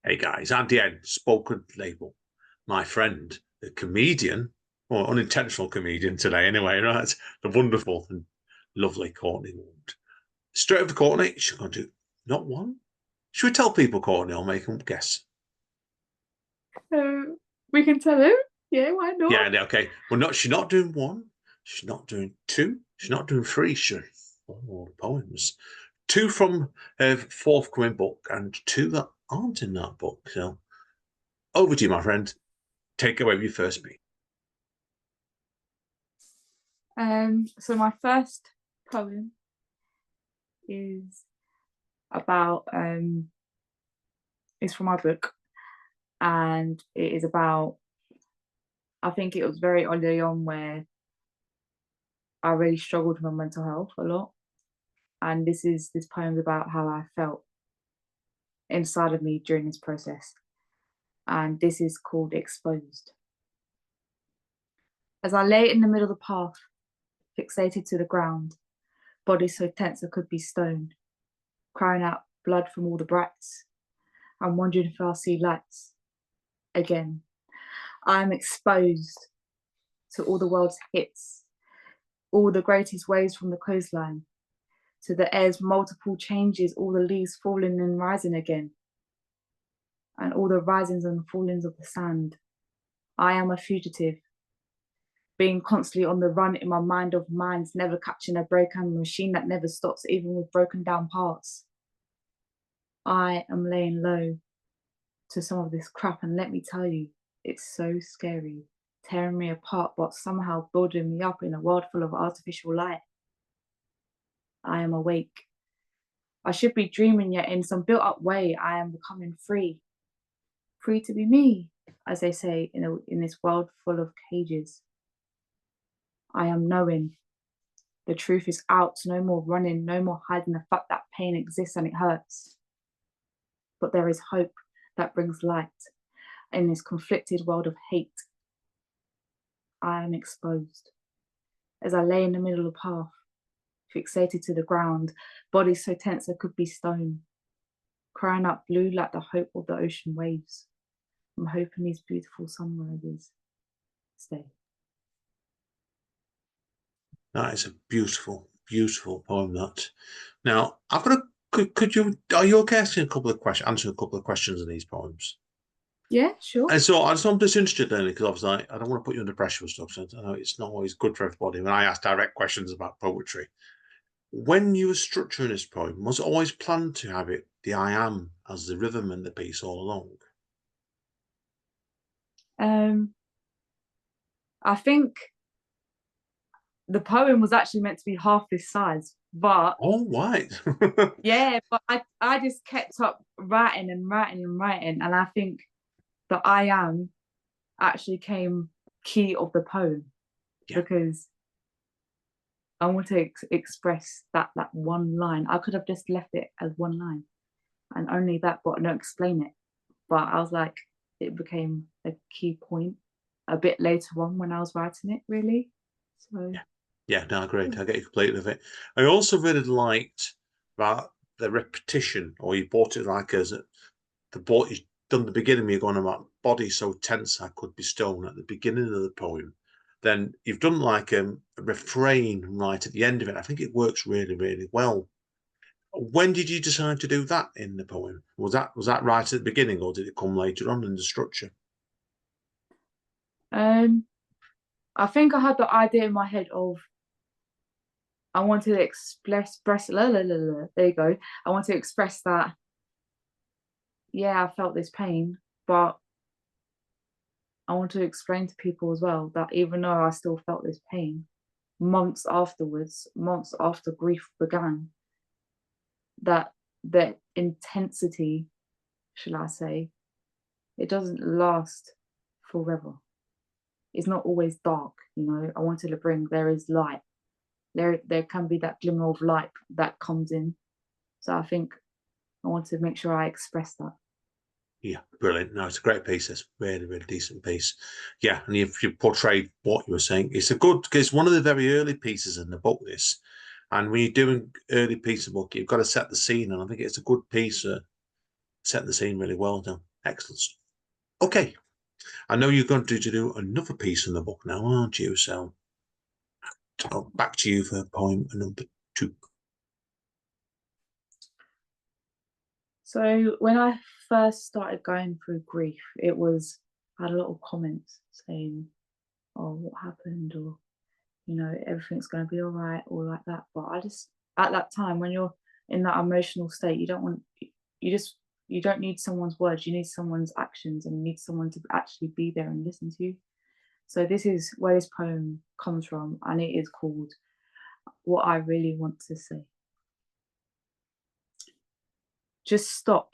Hey guys, Andy N, spoken label. My friend, the comedian, or unintentional comedian today anyway, right? The wonderful and lovely Courtney Ward. Straight over to Courtney, she's going to do not one. Should we tell people, Courtney? I'll make them guess. We can tell him. Yeah, why not? Yeah, okay. She's not doing one. She's not doing two. She's not doing three. She's doing four poems. Two from her forthcoming book and two that aren't in that book. So over to you, my friend. Take away with your first beat. So my first poem is about it's from my book, and it is about, I think it was very early on where I really struggled with my mental health a lot. And this poem is about how I felt inside of me during this process. And this is called Exposed. As I lay in the middle of the path, fixated to the ground, body so tense I could be stoned, crying out blood from all the brats. I'm wondering if I'll see lights again. I am exposed to all the world's hits, all the greatest waves from the coastline, to the air's multiple changes, all the leaves falling and rising again, and all the risings and fallings of the sand. I am a fugitive, being constantly on the run in my mind of minds, never catching a break. I'm a machine that never stops, even with broken down parts. I am laying low to some of this crap, and let me tell you, it's so scary, tearing me apart, but somehow building me up in a world full of artificial light. I am awake. I should be dreaming, yet in some built-up way, I am becoming free. Free to be me, as they say, in this world full of cages. I am knowing. The truth is out, no more running, no more hiding the fact that pain exists and it hurts. But there is hope that brings light in this conflicted world of hate. I am exposed. As I lay in the middle of the path, fixated to the ground, body so tense I could be stone, crying out blue like the hope of the ocean waves. I'm hoping these beautiful sunrises stay. That is a beautiful, beautiful poem. That. Now, I've got a. Could you? Are you okay asking a couple of questions? Answering a couple of questions in these poems. Yeah, sure. And so I'm just interested in it because obviously I don't want to put you under pressure with stuff. So I know it's not always good for everybody when I ask direct questions about poetry. When you were structuring this poem, was it always planned to have it the I am as the rhythm in the piece all along? I think the poem was actually meant to be half this size, but All right. yeah, but I just kept up writing and writing and writing, and I think the I am actually came key of the poem Yeah. because I want to express that one line. I could have just left it as one line and only that, but not explain it. But I was like, it became a key point a bit later on when I was writing it, really. So Yeah. Yeah, no, great. I get you completely with it. I also really liked about the repetition, or you bought it like as the bought you done the beginning, you're going about body so tense I could be stone at the beginning of the poem. Then you've done like a refrain right at the end of it. I think it works really, really well. When did you decide to do that in the poem? Was that right at the beginning, or did it come later on in the structure? um, I think I had the idea in my head of I want to express la, la, la, la, there you go. I want to express that, yeah, I felt this pain, but I want to explain to people as well that even though I still felt this pain, months afterwards, months after grief began, that the intensity, shall I say, it doesn't last forever. It's not always dark, you know. I wanted to bring there is light. There can be that glimmer of light that comes in. So I think I want to make sure I express that. Yeah, brilliant. No, it's a great piece. It's really, really decent piece. Yeah, and you portrayed what you were saying. It's a good, it's one of the very early pieces in the book, this. And when you're doing early piece of book, you've got to set the scene. And I think it's a good piece, setting the scene really well done. Excellent. Okay. I know you're going to do another piece in the book now, aren't you? So back to you for poem number 2. So when I first started going through grief, I had a lot of comments saying, "Oh, what happened?" or everything's going to be all right, or like that. But I just, at that time, when you're in that emotional state, you don't need someone's words, you need someone's actions, and you need someone to actually be there and listen to you. So this is where this poem comes from, and it is called What I Really Want to Say. Just stop.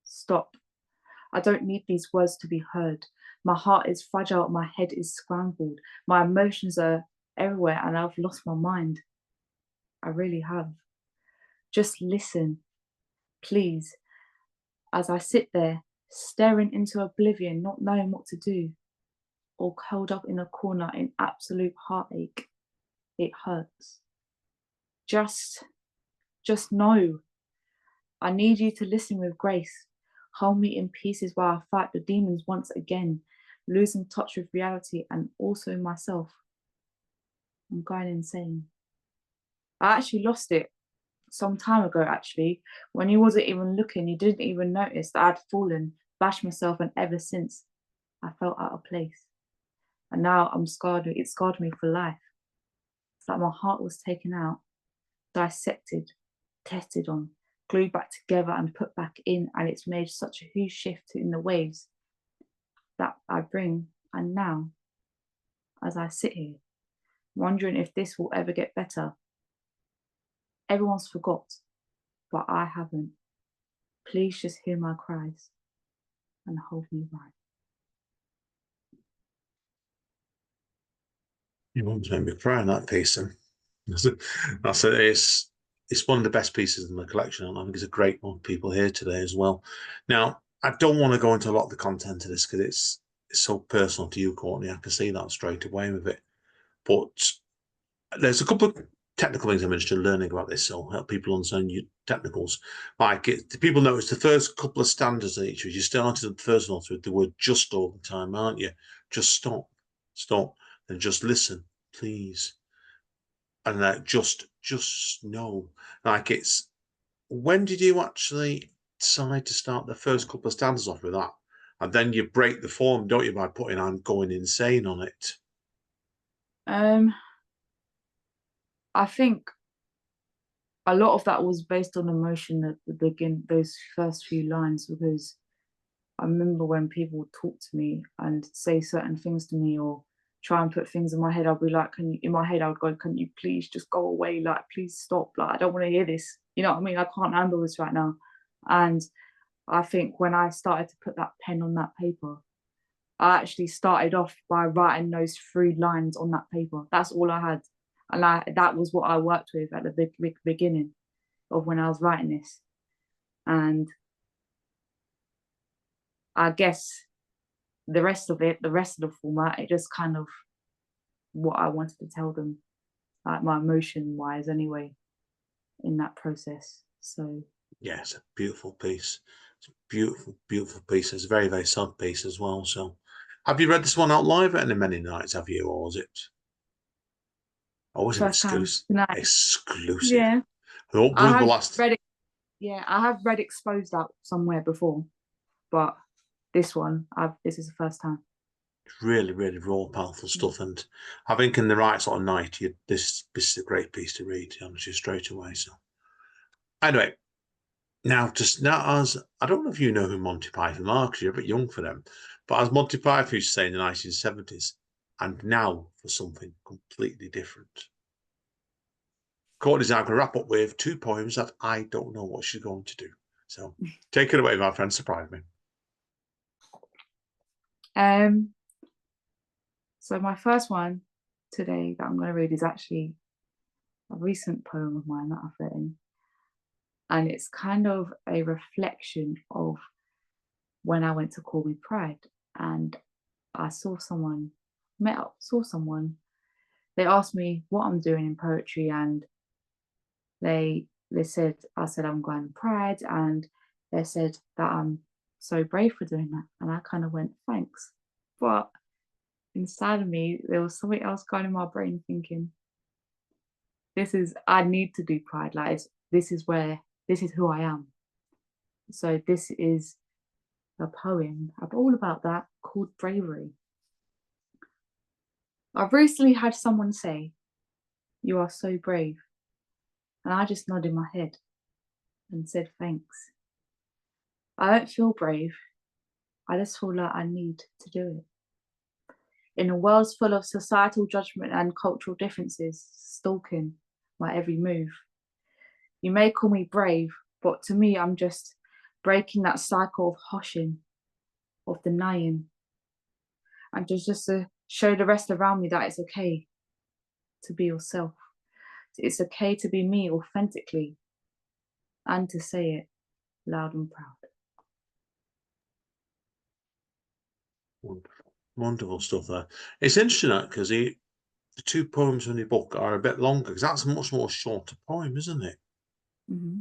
Stop. I don't need these words to be heard. My heart is fragile, my head is scrambled, my emotions are everywhere, and I've lost my mind. I really have. Just listen, please, as I sit there, staring into oblivion, not knowing what to do, or curled up in a corner in absolute heartache. It hurts. Just know. I need you to listen with grace. Hold me in pieces while I fight the demons once again, losing touch with reality and also myself. I'm going insane. I actually lost it some time ago, actually. When you wasn't even looking, you didn't even notice that I'd fallen, bashed myself, and ever since, I felt out of place. And now I'm scarred. It scarred me for life. It's like my heart was taken out, dissected, tested on, glued back together and put back in, and it's made such a huge shift in the waves that I bring. And now, as I sit here, wondering if this will ever get better, everyone's forgot, but I haven't. Please just hear my cries and hold me right. You almost made me cry in that piece. And it's one of the best pieces in the collection, and I think it's a great one for people here today as well. Now, I don't want to go into a lot of the content of this because it's so personal to you, Courtney. I can see that straight away with it. But there's a couple of technical things I'm interested in learning about this, so help people understand your technicals. Do people notice the first couple of stanzas of each of you started at the first note with the word just all the time, aren't you? Just stop, and just listen, please. And just know. When did you actually decide to start the first couple of stanzas off with that? And then you break the form, don't you, by putting "I'm going insane" on it? I think a lot of that was based on emotion at the beginning, those first few lines, because I remember when people would talk to me and say certain things to me or try and put things in my head, I'd be like, in my head, I would go, can you please just go away? Like, please stop. Like, I don't want to hear this. You know what I mean? I can't handle this right now. And I think when I started to put that pen on that paper, I actually started off by writing those 3 lines on that paper. That's all I had. And that was what I worked with at the beginning of when I was writing this. And I guess the rest of the format, it just kind of what I wanted to tell them, like my emotion wise anyway, in that process. So yeah, it's a beautiful piece. It's a beautiful piece. It's a very, very sad piece as well. So have you read this one out live at any many nights, have you, or was it always an first time exclusive? tonight. Exclusive. Yeah. When I was the have last? read it. Yeah, I have read Exposed out somewhere before, but this is the first time. Really, really raw, powerful stuff. And I think in the right sort of night, this is a great piece to read, honestly, straight away. So anyway, now as I don't know if you know who Monty Python are, because you're a bit young for them, but as Monty Python used to say in the 1970s, and now for something completely different. Courtney's now going to wrap up with 2 poems that I don't know what she's going to do. So take it away, my friend. Surprise me. So my first one today that I'm going to read is actually a recent poem of mine that I've written, and it's kind of a reflection of when I went to Corby Pride and I saw someone. They asked me what I'm doing in poetry, and I said I'm going to Pride, and they said that I'm so brave for doing that. And I kind of went, thanks. But inside of me, there was something else going in my brain thinking, I need to do Pride. Like, this is who I am. So this is a poem all about that called Bravery. I've recently had someone say, "You are so brave." And I just nodded my head and said, thanks. I don't feel brave. I just feel like I need to do it. In a world full of societal judgment and cultural differences stalking my every move, you may call me brave, but to me, I'm just breaking that cycle of hushing, of denying, and just to show the rest around me that it's okay to be yourself. It's okay to be me authentically and to say it loud and proud. Wonderful, wonderful stuff there. It's interesting that because the two poems from the book are a bit longer because that's a much more shorter poem, isn't it? Mm-hmm.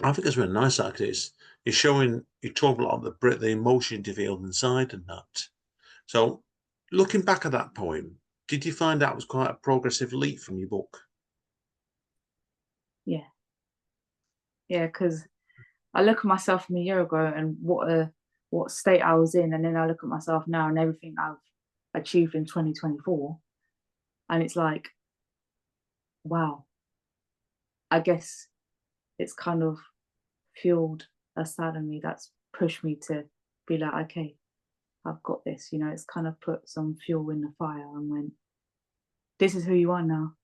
I think it's really nice that you're showing, you talk a lot about the emotion you feel inside and that. So, looking back at that poem, did you find that was quite a progressive leap from your book? Yeah. Yeah, because I look at myself from a year ago and what state I was in, and then I look at myself now and everything I've achieved in 2024, and it's like, wow. I guess it's kind of fueled a side of me that's pushed me to be like, okay, I've got this. It's kind of put some fuel in the fire and went, this is who you are now,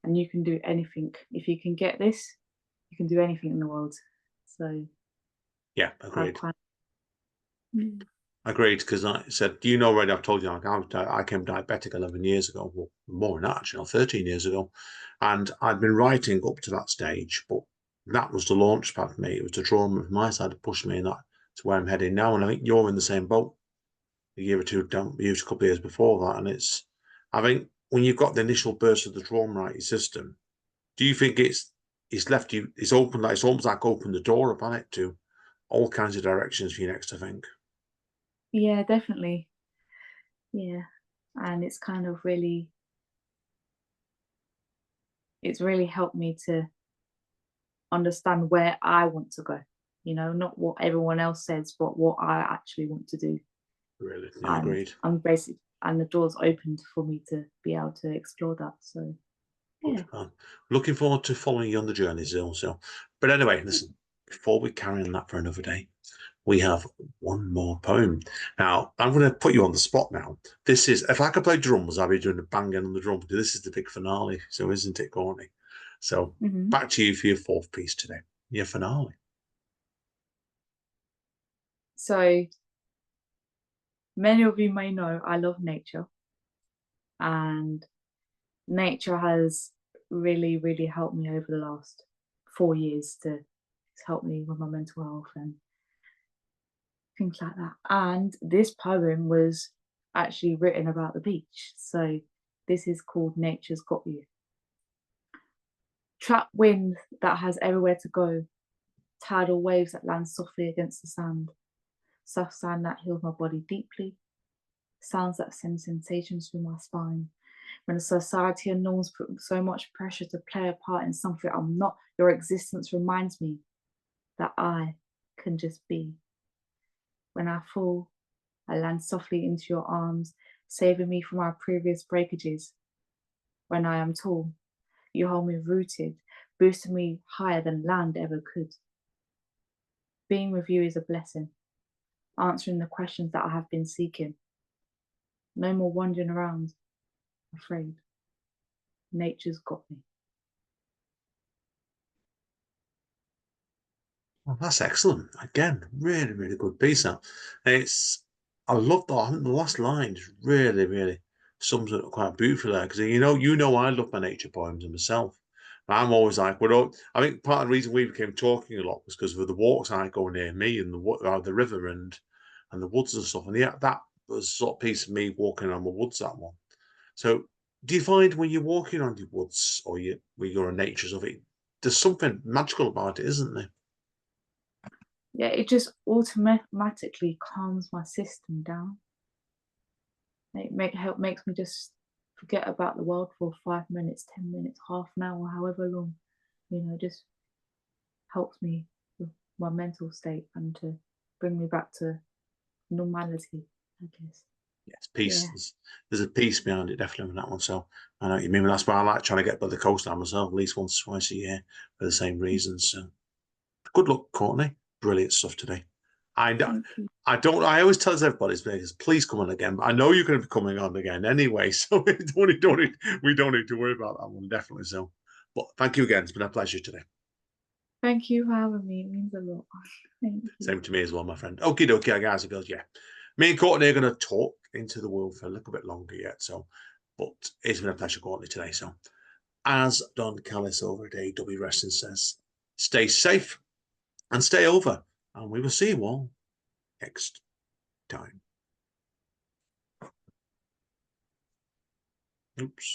and you can do anything. If you can get this, you can do anything in the world. So Yeah, I've agreed. kind of, Agreed, because I said, you know, already I've told you, like, I became diabetic 11 years ago, well, more than that, actually, 13 years ago. And I'd been writing up to that stage, but that was the launch pad for me. It was the trauma from my side that pushed me in that to where I'm heading now. And I think you're in the same boat a year or two down, a couple of years before that. And I think when you've got the initial burst of the trauma out your system, do you think it's left you, it's opened, like, it's almost like opened the door upon it to all kinds of directions for you next, I think? yeah, definitely. Yeah. And it's kind of it's really helped me to understand where I want to go, not what everyone else says, but what I actually want to do. Really, yeah, And agreed. the doors opened for me to be able to explore that. So yeah. Good. Looking forward to following you on the journey, Zil. But anyway, listen, before we carry on that for another day, we have one more poem. Now, I'm going to put you on the spot now. This is, if I could play drums, I'd be doing a banging on the drum. This is the big finale, so isn't it, Courtney? So Mhm. back to you for your fourth piece today, your finale. So many of you may know I love nature, and nature has really, really helped me over the last 4 years to help me with my mental health and things like that. And this poem was actually written about the beach. So this is called Nature's Got You. Trap wind that has everywhere to go, tidal waves that land softly against the sand, soft sand that heals my body deeply, sounds that send sensations through my spine. When the society and norms put so much pressure to play a part in something I'm not, your existence reminds me that I can just be. When I fall, I land softly into your arms, saving me from our previous breakages. When I am tall, you hold me rooted, boosting me higher than land ever could. Being with you is a blessing, answering the questions that I have been seeking. No more wandering around, afraid. Nature's got me. Well, that's excellent. Again, really, really good piece. That I love that. I think the last line is really, really sums it up quite beautifully there. Because I love my nature poems myself. I'm always like, I think part of the reason we became talking a lot was because of the walks I go near me and the river and the woods and stuff. And yeah, that was sort of piece of me walking around the woods. That one. So, do you find when you're walking on the woods or where you're in nature of it, there's something magical about it, isn't there? yeah, it just automatically calms my system down. Makes me just forget about the world for 5 minutes, 10 minutes, half an hour, however long. Just helps me with my mental state and to bring me back to normality, I guess. Yes, peace. Yeah. There's a peace behind it, definitely on that one. So I know what you mean. That's why I like trying to get by the coast down myself at least once, twice a year for the same reasons. So good luck, Courtney. Brilliant stuff today. I Thank you. I always tell everybody, please come on again. But I know you're going to be coming on again anyway, so we don't need to worry about that one, definitely. So, but thank you again. It's been a pleasure today. Thank you for having me. It means a lot. Thank you. Same to me as well, my friend. Okie dokie, guys and girls. Yeah, me and Courtney are going to talk into the world for a little bit longer yet. So, but it's been a pleasure, Courtney, today. So, as Don Callis over at AW Wrestling says, stay safe and stay over, and we will see you all next time. Oops.